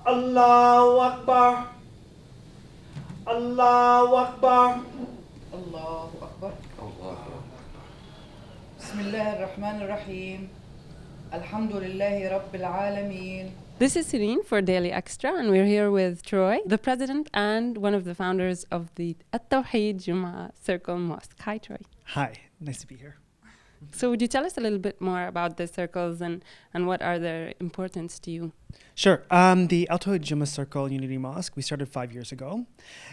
Allahu Akbar. Allahu Akbar. Allahu Akbar. Bismillah ar-Rahman ar-Rahim. Alhamdulillahi Rabbil Alameen. This is Serene for Daily Xtra, and we're here with Troy, the president and one of the founders of the El-Tawhid Juma Circle Mosque. Hi, Troy. Hi, nice to be here. So would you tell us a little bit more about the circles and what are their importance to you? Sure. The El-Tawhid Juma Circle Unity Mosque, we started 5 years ago.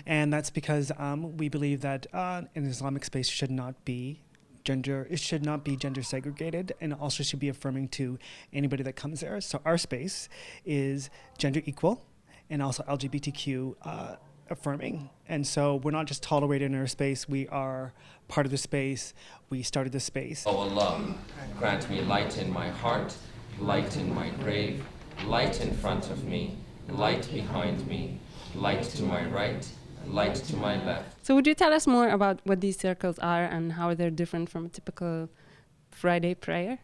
And that's because we believe that an Islamic space should not be gender segregated, and also should be affirming to anybody that comes there. So our space is gender equal and also LGBTQ affirming. And so we're not just tolerated in our space, we are part of the space. We started the space. O Allah, grant me light in my heart, light in my grave, light in front of me, light behind me, light to my right, light to my left. So would you tell us more about what these circles are and how they're different from a typical Friday prayer?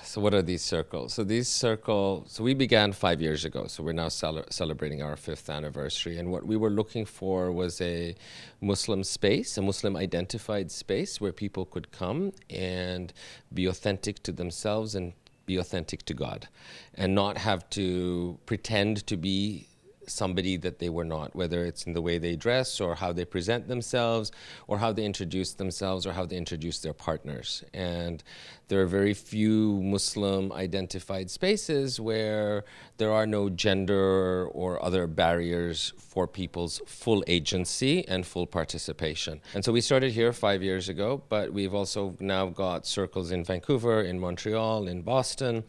So what are these circles? So we began 5 years ago. So we're now celebrating our 5th anniversary. And what we were looking for was a Muslim space, a Muslim identified space where people could come and be authentic to themselves and be authentic to God, and not have to pretend to be somebody that they were not, whether it's in the way they dress or how they present themselves or how they introduce themselves or how they introduce their partners. And there are very few Muslim identified spaces where there are no gender or other barriers for people's full agency and full participation. And so we started here 5 years ago, but we've also now got circles in Vancouver, in Montreal, in Boston,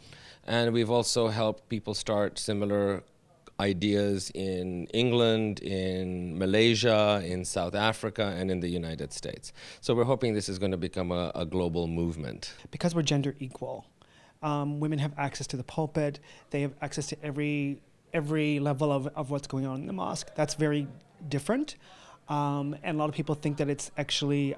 and we've also helped people start similar ideas in England, in Malaysia, in South Africa, and in the United States. So we're hoping this is going to become a global movement. Because we're gender equal, women have access to the pulpit. They have access to every level of what's going on in the mosque. That's very different. And a lot of people think that it's actually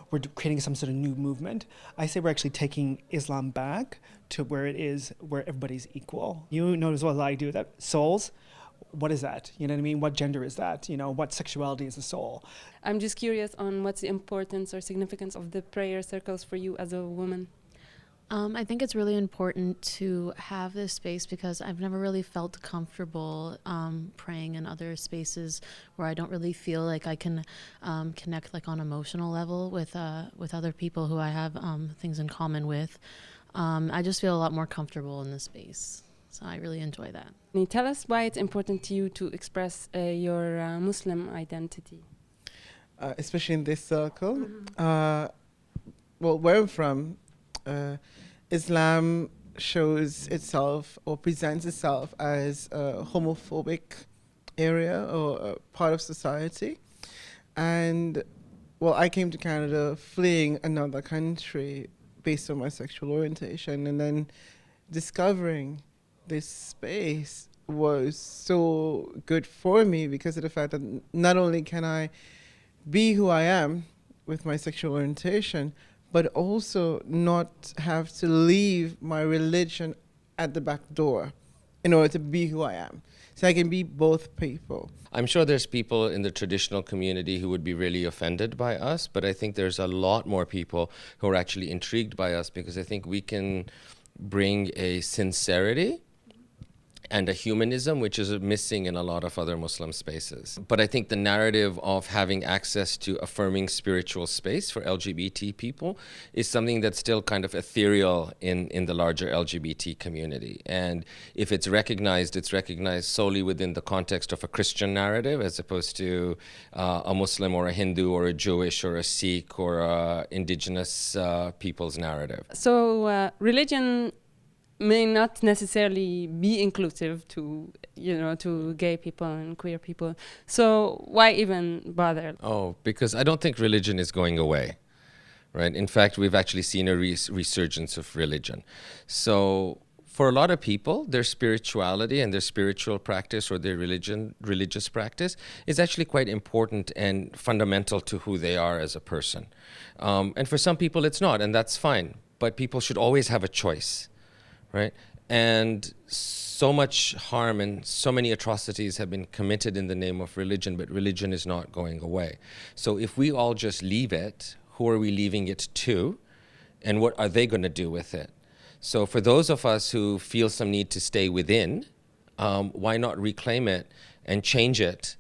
we're creating some sort of new movement. I say we're actually taking Islam back to where it is, where everybody's equal. You know as well as I do that souls, what is that? You know what I mean? What gender is that? You know, what sexuality is a soul? I'm just curious on what's the importance or significance of the prayer circles for you as a woman. I think it's really important to have this space because I've never really felt comfortable praying in other spaces where I don't really feel like I can connect like on emotional level with other people who I have things in common with. I just feel a lot more comfortable in this space. So I really enjoy that. Can you tell us why it's important to you to express your Muslim identity? Especially in this circle. Well, where I'm from, Islam shows itself or presents itself as a homophobic area or a part of society. And, well, I came to Canada fleeing another country based on my sexual orientation, and then discovering this space was so good for me because of the fact that not only can I be who I am with my sexual orientation, but also not have to leave my religion at the back door in order to be who I am. So I can be both people. I'm sure there's people in the traditional community who would be really offended by us, but I think there's a lot more people who are actually intrigued by us because I think we can bring a sincerity and a humanism which is missing in a lot of other Muslim spaces. But I think the narrative of having access to affirming spiritual space for LGBT people is something that's still kind of ethereal in the larger LGBT community. And if it's recognized solely within the context of a Christian narrative as opposed to a Muslim or a Hindu or a Jewish or a Sikh or a indigenous people's narrative. So religion may not necessarily be inclusive to gay people and queer people. So why even bother? Oh, because I don't think religion is going away, right? In fact, we've actually seen a resurgence of religion. So for a lot of people, their spirituality and their spiritual practice or their religious practice is actually quite important and fundamental to who they are as a person. And for some people, it's not, and that's fine. But people should always have a choice. Right? And so much harm and so many atrocities have been committed in the name of religion, but religion is not going away. So if we all just leave it, who are we leaving it to? And what are they going to do with it? So for those of us who feel some need to stay within, why not reclaim it and change it